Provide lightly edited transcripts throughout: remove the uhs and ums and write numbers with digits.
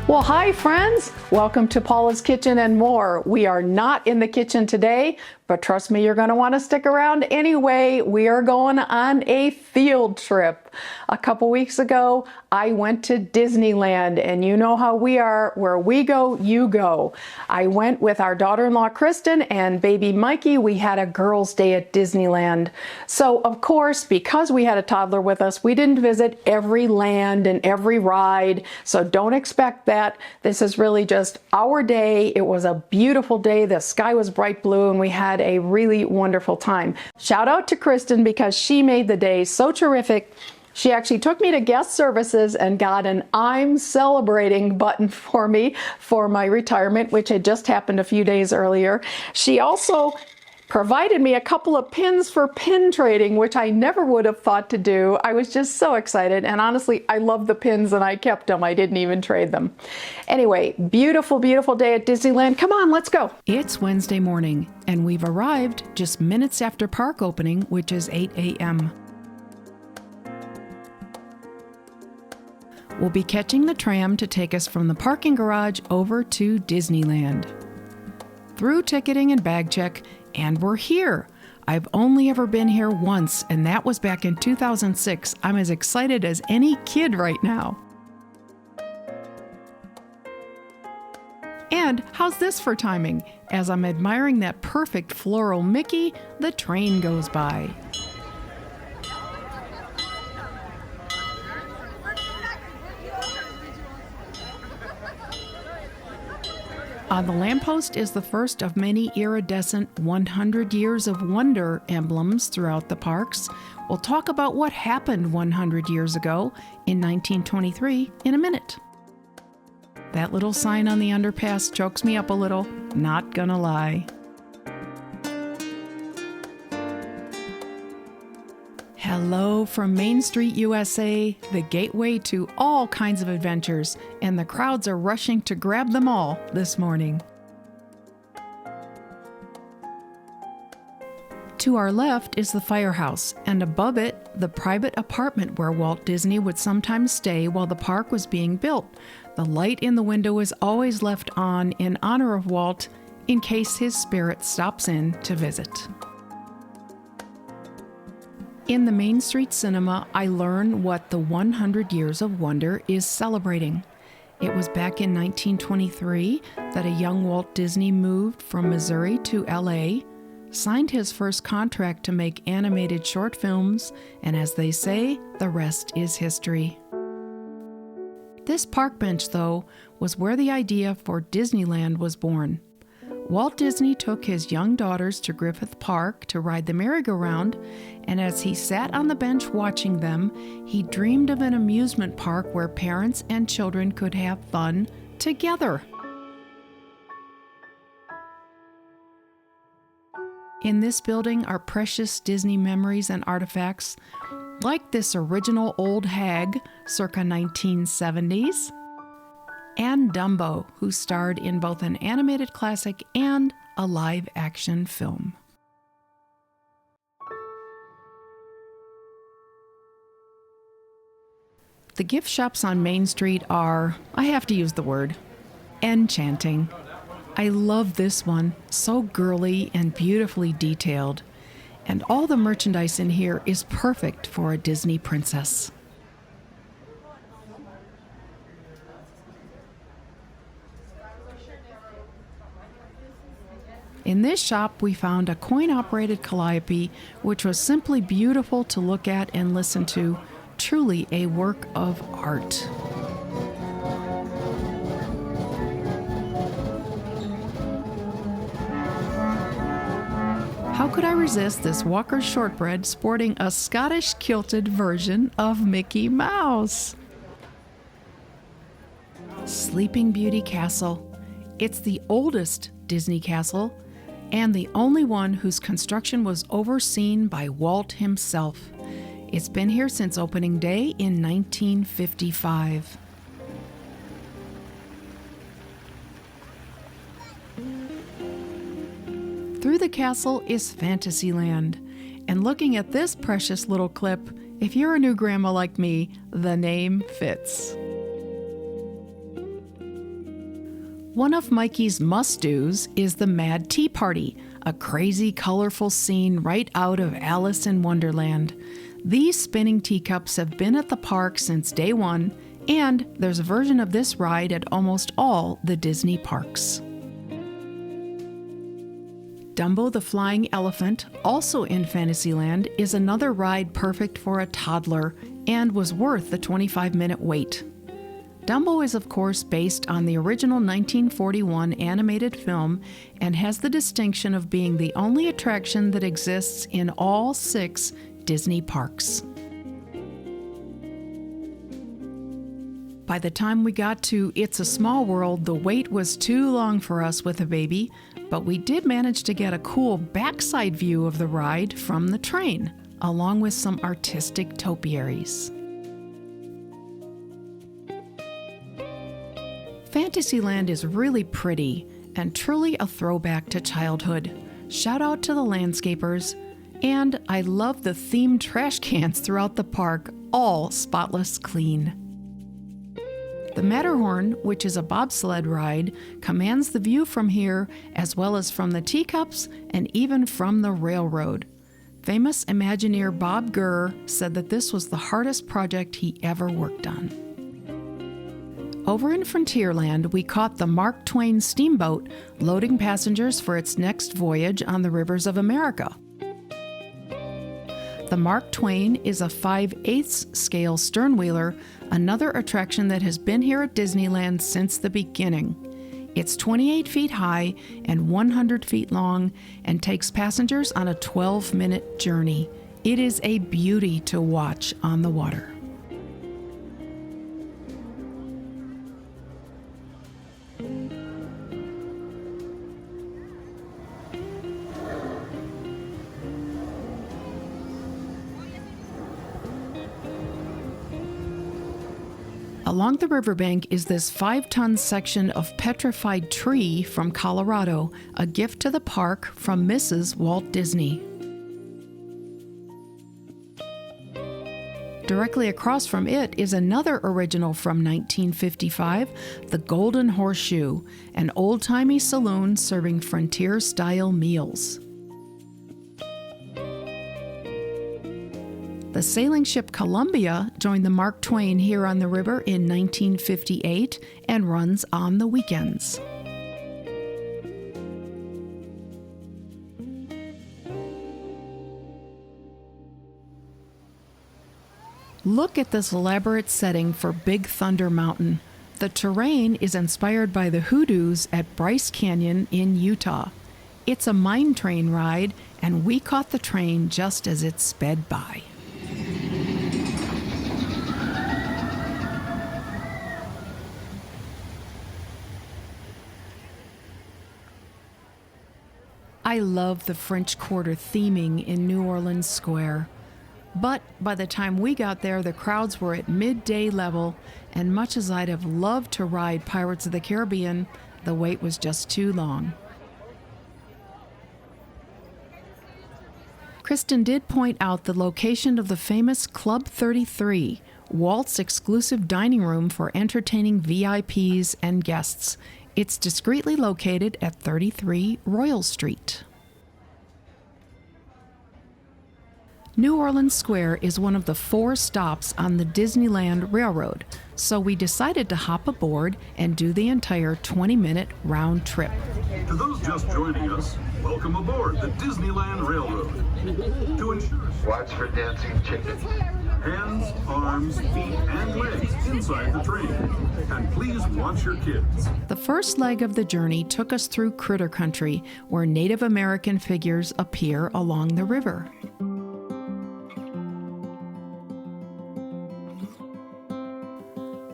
Well, hi friends, welcome to Paula's Kitchen and More. We are not in the kitchen today, but trust me, you're going to want to stick around anyway. We are going on a field trip. A couple weeks ago, I went to Disneyland, and you know how we are. Where we go, you go. I went with our daughter-in-law, Kristen, and baby Mikey. We had a girls' day at Disneyland. So, of course, because we had a toddler with us, we didn't visit every land and every ride, so don't expect that. This is really just our day. It was a beautiful day. The sky was bright blue, and we had a really wonderful time. Shout out to Kristen because she made the day so terrific. She actually took me to guest services and got an I'm celebrating button for me for my retirement, which had just happened a few days earlier. She also provided me a couple of pins for pin trading, which I never would have thought to do. I was just so excited, and honestly, I love the pins and I kept them. I didn't even trade them. Anyway, beautiful, beautiful day at Disneyland. Come on, let's go. It's Wednesday morning, and we've arrived just minutes after park opening, which is 8 a.m. We'll be catching the tram to take us from the parking garage over to Disneyland. Through ticketing and bag check, and we're here. I've only ever been here once, and that was back in 2006. I'm as excited as any kid right now. And how's this for timing? As I'm admiring that perfect floral Mickey, the train goes by. On the lamppost is the first of many iridescent 100 Years of Wonder emblems throughout the parks. We'll talk about what happened 100 years ago in 1923 in a minute. That little sign on the underpass chokes me up a little, not gonna lie. Hello from Main Street, USA, the gateway to all kinds of adventures, and the crowds are rushing to grab them all this morning. To our left is the firehouse, and above it, the private apartment where Walt Disney would sometimes stay while the park was being built. The light in the window is always left on in honor of Walt, in case his spirit stops in to visit. In the Main Street Cinema, I learned what the 100 Years of Wonder is celebrating. It was back in 1923 that a young Walt Disney moved from Missouri to LA, signed his first contract to make animated short films, and as they say, the rest is history. This park bench, though, was where the idea for Disneyland was born. Walt Disney took his young daughters to Griffith Park to ride the merry-go-round, and as he sat on the bench watching them, he dreamed of an amusement park where parents and children could have fun together. In this building are precious Disney memories and artifacts, like this original old hag circa 1970s, and Dumbo, who starred in both an animated classic and a live-action film. The gift shops on Main Street are, I have to use the word, enchanting. I love this one, so girly and beautifully detailed, and all the merchandise in here is perfect for a Disney princess. In this shop, we found a coin-operated calliope, which was simply beautiful to look at and listen to, truly a work of art. How could I resist this Walker's shortbread sporting a Scottish kilted version of Mickey Mouse? Sleeping Beauty Castle. It's the oldest Disney castle, and the only one whose construction was overseen by Walt himself. It's been here since opening day in 1955. Through the castle is Fantasyland, and looking at this precious little clip, if you're a new grandma like me, the name fits. One of Mikey's must-dos is the Mad Tea Party, a crazy, colorful scene right out of Alice in Wonderland. These spinning teacups have been at the park since day one, and there's a version of this ride at almost all the Disney parks. Dumbo the Flying Elephant, also in Fantasyland, is another ride perfect for a toddler and was worth the 25-minute wait. Dumbo is, of course, based on the original 1941 animated film and has the distinction of being the only attraction that exists in all 6 Disney parks. By the time we got to It's a Small World, the wait was too long for us with a baby, but we did manage to get a cool backside view of the ride from the train, along with some artistic topiaries. Fantasyland is really pretty and truly a throwback to childhood. Shout out to the landscapers, and I love the themed trash cans throughout the park, all spotless clean. The Matterhorn, which is a bobsled ride, commands the view from here as well as from the teacups and even from the railroad. Famous Imagineer Bob Gurr said that this was the hardest project he ever worked on. Over in Frontierland, we caught the Mark Twain steamboat loading passengers for its next voyage on the rivers of America. The Mark Twain is a 5/8 scale sternwheeler, another attraction that has been here at Disneyland since the beginning. It's 28 feet high and 100 feet long and takes passengers on a 12-minute journey. It is a beauty to watch on the water. Along the riverbank is this 5-ton section of petrified tree from Colorado, a gift to the park from Mrs. Walt Disney. Directly across from it is another original from 1955, the Golden Horseshoe, an old-timey saloon serving frontier-style meals. The sailing ship Columbia joined the Mark Twain here on the river in 1958 and runs on the weekends. Look at this elaborate setting for Big Thunder Mountain. The terrain is inspired by the hoodoos at Bryce Canyon in Utah. It's a mine train ride, and we caught the train just as it sped by. I love the French Quarter theming in New Orleans Square. But by the time we got there, the crowds were at midday level, and much as I'd have loved to ride Pirates of the Caribbean, the wait was just too long. Kristen did point out the location of the famous Club 33, Walt's exclusive dining room for entertaining VIPs and guests. It's discreetly located at 33 Royal Street. New Orleans Square is one of the 4 stops on the Disneyland Railroad, so we decided to hop aboard and do the entire 20-minute round trip. To those just joining us, welcome aboard the Disneyland Railroad. To ensure Watch for dancing chickens. hands, arms, feet, and legs inside the train. And please watch your kids. The first leg of the journey took us through Critter Country, where Native American figures appear along the river.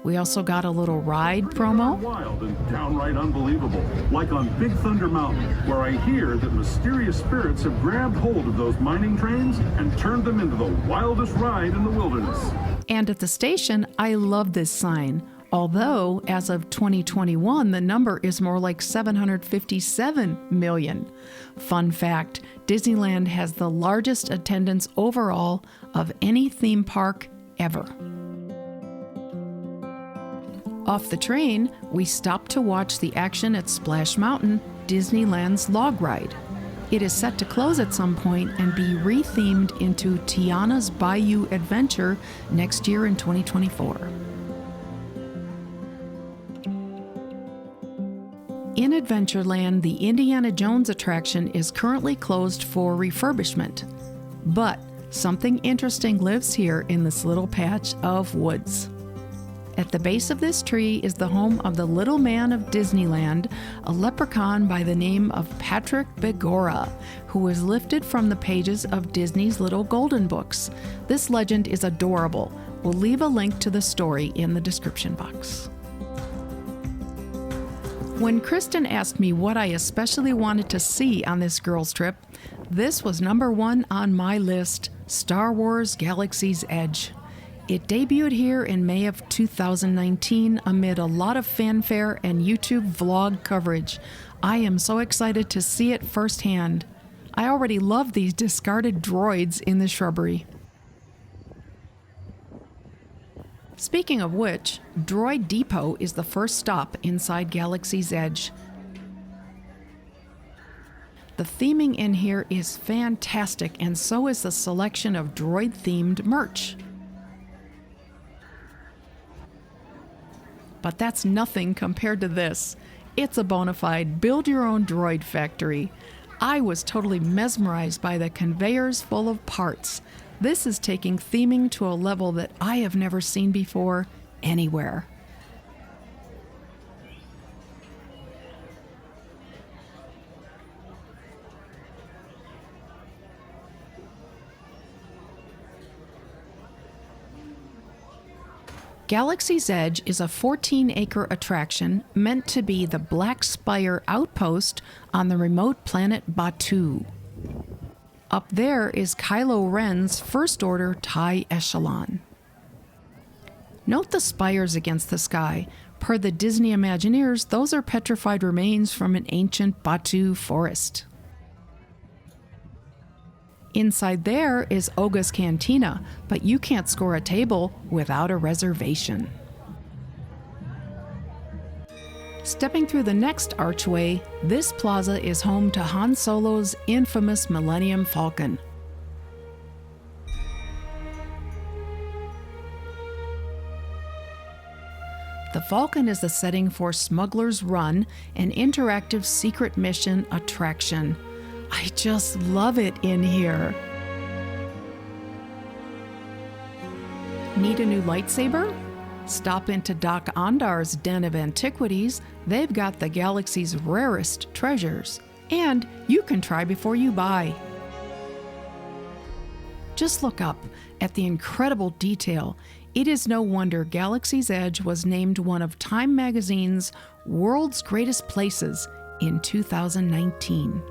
We also got a little ride promo. Wild and downright unbelievable, like on Big Thunder Mountain, where I hear that mysterious spirits have grabbed hold of those mining trains and turned them into the wildest ride in the wilderness. And at the station, I love this sign. Although, as of 2021, the number is more like 757 million. Fun fact, Disneyland has the largest attendance overall of any theme park ever. Off the train, we stopped to watch the action at Splash Mountain, Disneyland's log ride. It is set to close at some point and be rethemed into Tiana's Bayou Adventure next year in 2024. In Adventureland, the Indiana Jones attraction is currently closed for refurbishment, but something interesting lives here in this little patch of woods. At the base of this tree is the home of the Little Man of Disneyland, a leprechaun by the name of Patrick Begorra, who was lifted from the pages of Disney's Little Golden Books. This legend is adorable. We'll leave a link to the story in the description box. When Kristen asked me what I especially wanted to see on this girls' trip, this was number one on my list: Star Wars Galaxy's Edge. It debuted here in May of 2019 amid a lot of fanfare and YouTube vlog coverage. I am so excited to see it firsthand. I already love these discarded droids in the shrubbery. Speaking of which, Droid Depot is the first stop inside Galaxy's Edge. The theming in here is fantastic, and so is the selection of droid-themed merch. But that's nothing compared to this. It's a bona fide build-your-own droid factory. I was totally mesmerized by the conveyors full of parts. This is taking theming to a level that I have never seen before anywhere. Galaxy's Edge is a 14-acre attraction meant to be the Black Spire outpost on the remote planet Batuu. Up there is Kylo Ren's First Order TIE Echelon. Note the spires against the sky. Per the Disney Imagineers, those are petrified remains from an ancient Batuu forest. Inside there is Oga's Cantina, but you can't score a table without a reservation. Stepping through the next archway, this plaza is home to Han Solo's infamous Millennium Falcon. The Falcon is the setting for Smuggler's Run, an interactive secret mission attraction. I just love it in here. Need a new lightsaber? Stop into Doc Ondar's Den of Antiquities. They've got the galaxy's rarest treasures. And you can try before you buy. Just look up at the incredible detail. It is no wonder Galaxy's Edge was named one of Time magazine's World's Greatest Places in 2019.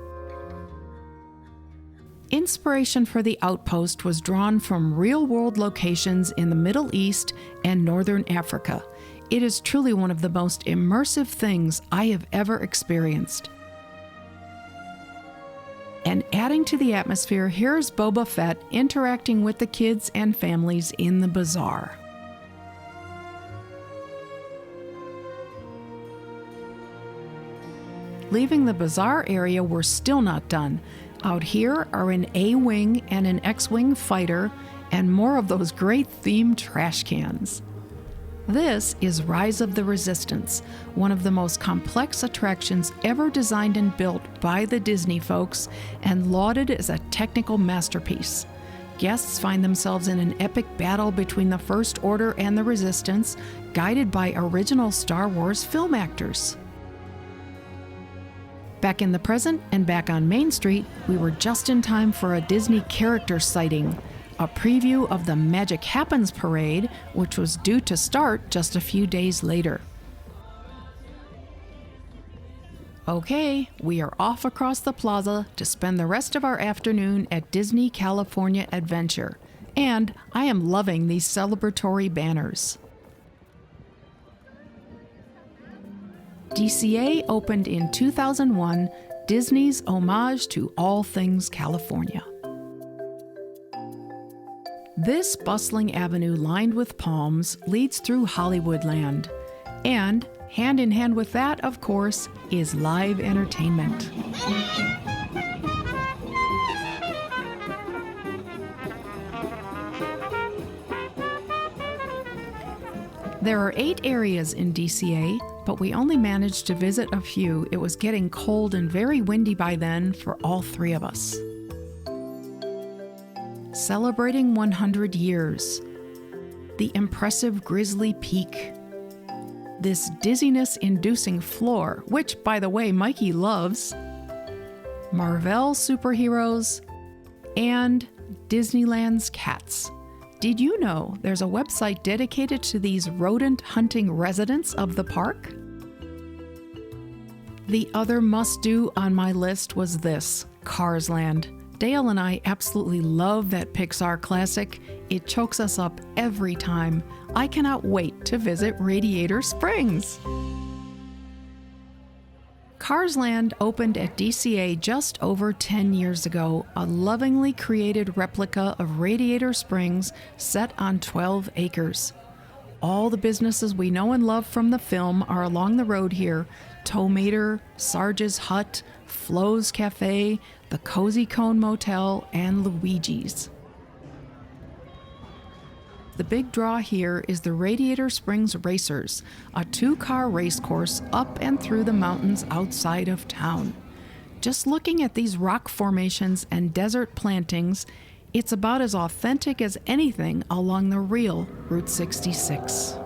Inspiration for the outpost was drawn from real-world locations in the Middle East and Northern Africa. It is truly one of the most immersive things I have ever experienced. And adding to the atmosphere, here's Boba Fett interacting with the kids and families in the bazaar. Leaving the bazaar area, we're still not done. Out here are an A-Wing and an X-Wing fighter, and more of those great themed trash cans. This is Rise of the Resistance, one of the most complex attractions ever designed and built by the Disney folks, and lauded as a technical masterpiece. Guests find themselves in an epic battle between the First Order and the Resistance, guided by original Star Wars film actors. Back in the present and back on Main Street, we were just in time for a Disney character sighting, a preview of the Magic Happens parade, which was due to start just a few days later. Okay, we are off across the plaza to spend the rest of our afternoon at Disney California Adventure, and I am loving these celebratory banners. DCA opened in 2001, Disney's homage to all things California. This bustling avenue lined with palms leads through Hollywoodland. And hand in hand with that, of course, is live entertainment. There are 8 areas in DCA, but we only managed to visit a few. It was getting cold and very windy by then for all 3 of us. Celebrating 100 years. The impressive Grizzly Peak. This dizziness-inducing floor, which, by the way, Mikey loves. Marvel superheroes. And Disneyland's cats. Did you know there's a website dedicated to these rodent hunting residents of the park? The other must-do on my list was this, Cars Land. Dale and I absolutely love that Pixar classic. It chokes us up every time. I cannot wait to visit Radiator Springs. Cars Land opened at DCA just over 10 years ago, a lovingly created replica of Radiator Springs set on 12 acres. All the businesses we know and love from the film are along the road here: Tomater, Sarge's Hut, Flo's Cafe, the Cozy Cone Motel, and Luigi's. The big draw here is the Radiator Springs Racers, a 2-car race course up and through the mountains outside of town. Just looking at these rock formations and desert plantings, it's about as authentic as anything along the real Route 66.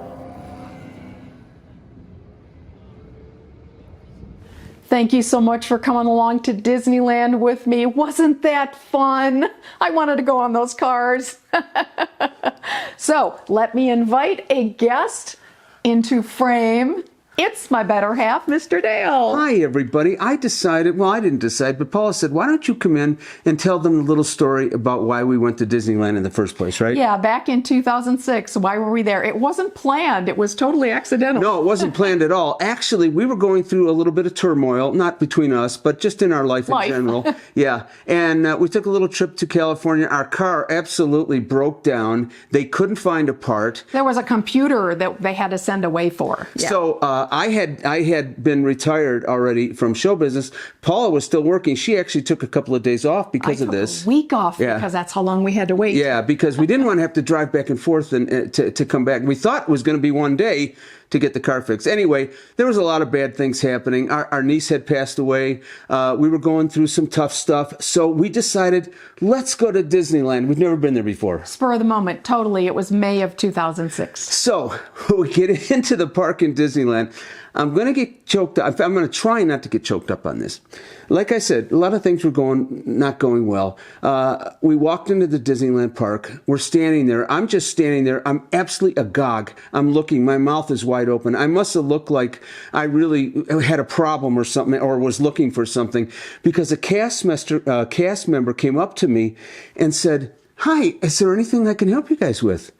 Thank you so much for coming along to Disneyland with me. Wasn't that fun? I wanted to go on those cars. So let me invite a guest into frame. It's my better half, Mr. Dale. Hi, everybody. I didn't decide, but Paula said, why don't you come in and tell them a little story about why we went to Disneyland in the first place, right? Yeah, back in 2006. Why were we there? It wasn't planned. It was totally accidental. No, it wasn't planned at all. Actually, we were going through a little bit of turmoil, not between us, but just in our life in general. Yeah. And we took a little trip to California. Our car absolutely broke down. They couldn't find a part. There was a computer that they had to send away for. Yeah. So I had been retired already from show business. Paula was still working. She actually took a couple of days off because of this. A week off because that's how long we had to wait. Yeah, because we didn't want to have to drive back and forth and to come back. We thought it was going to be one day to get the car fixed. Anyway, there was a lot of bad things happening. Our niece had passed away. We were going through some tough stuff. So we decided, let's go to Disneyland. We've never been there before. Spur of the moment, totally. It was May of 2006. So we get into the park in Disneyland. I'm going to get choked up. I'm going to try not to get choked up on this. Like I said, a lot of things were not going well. We walked into the Disneyland park. We're standing there. I'm just standing there. I'm absolutely agog. I'm looking. My mouth is wide open. I must have looked like I really had a problem or something, or was looking for something, because a cast member came up to me and said, "Hi, is there anything I can help you guys with?"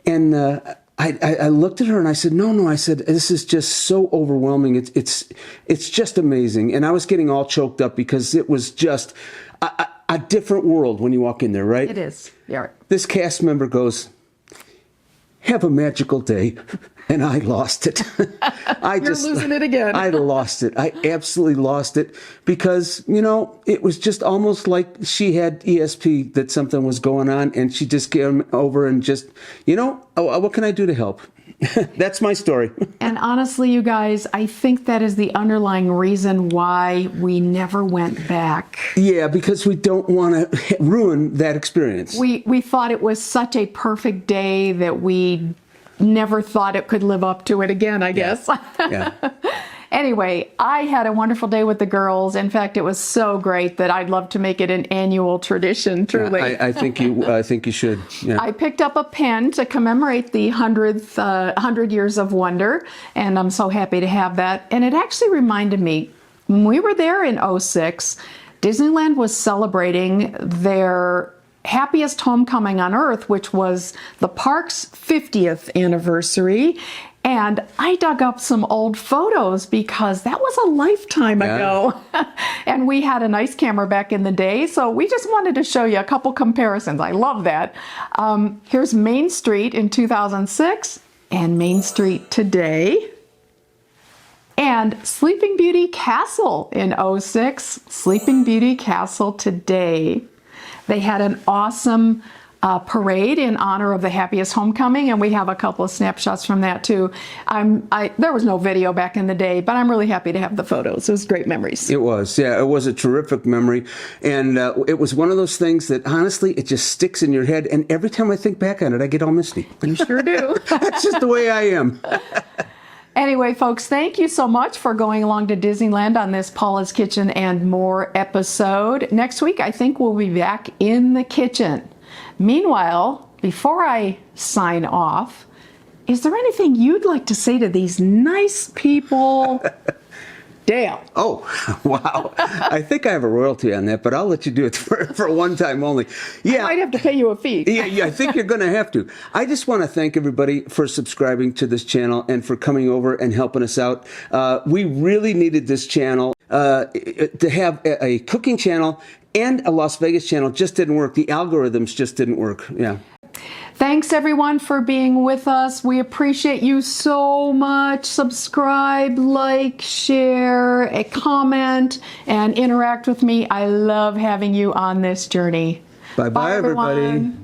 And I looked at her and I said, no. I said, this is just so overwhelming. It's just amazing. And I was getting all choked up because it was just a different world when you walk in there, right? It is. Yeah. Right. This cast member goes, "Have a magical day." And I lost it. You're losing it again. I lost it. I absolutely lost it because, it was just almost like she had ESP, that something was going on, and she just came over and just, what can I do to help? That's my story. And honestly, you guys, I think that is the underlying reason why we never went back. Yeah, because we don't want to ruin that experience. We thought it was such a perfect day that we never thought it could live up to it again, I guess. Yeah. Anyway, I had a wonderful day with the girls. In fact, it was so great that I'd love to make it an annual tradition, truly. I think you should. Yeah. I picked up a pen to commemorate the 100 Years of Wonder, and I'm so happy to have that. And it actually reminded me, when we were there in 2006, Disneyland was celebrating their happiest homecoming on Earth, which was the park's 50th anniversary. And I dug up some old photos because that was a lifetime ago. And we had a nice camera back in the day, so we just wanted to show you a couple comparisons. I love that. Here's Main Street in 2006 and Main Street today. And Sleeping Beauty Castle in '06, Sleeping Beauty Castle today. They had an awesome parade in honor of the happiest homecoming, and we have a couple of snapshots from that too. There was no video back in the day, but I'm really happy to have the photos. It was great memories. It was, yeah, it was a terrific memory, and it was one of those things that honestly it just sticks in your head, and every time I think back on it, I get all misty. You sure do. That's just the way I am. Anyway, folks, thank you so much for going along to Disneyland on this Paula's Kitchen and More episode. Next week, I think we'll be back in the kitchen. Meanwhile, before I sign off, is there anything you'd like to say to these nice people? Dale. Oh, wow. I think I have a royalty on that, but I'll let you do it for one time only. Yeah. I might have to pay you a fee. Yeah, I think you're going to have to. I just want to thank everybody for subscribing to this channel and for coming over and helping us out. We really needed this channel to have a cooking channel and a Las Vegas channel. Just didn't work. The algorithms just didn't work. Yeah. Thanks everyone for being with us. We appreciate you so much. Subscribe, like, share, comment, and interact with me. I love having you on this journey. Bye-bye, everybody. Everyone.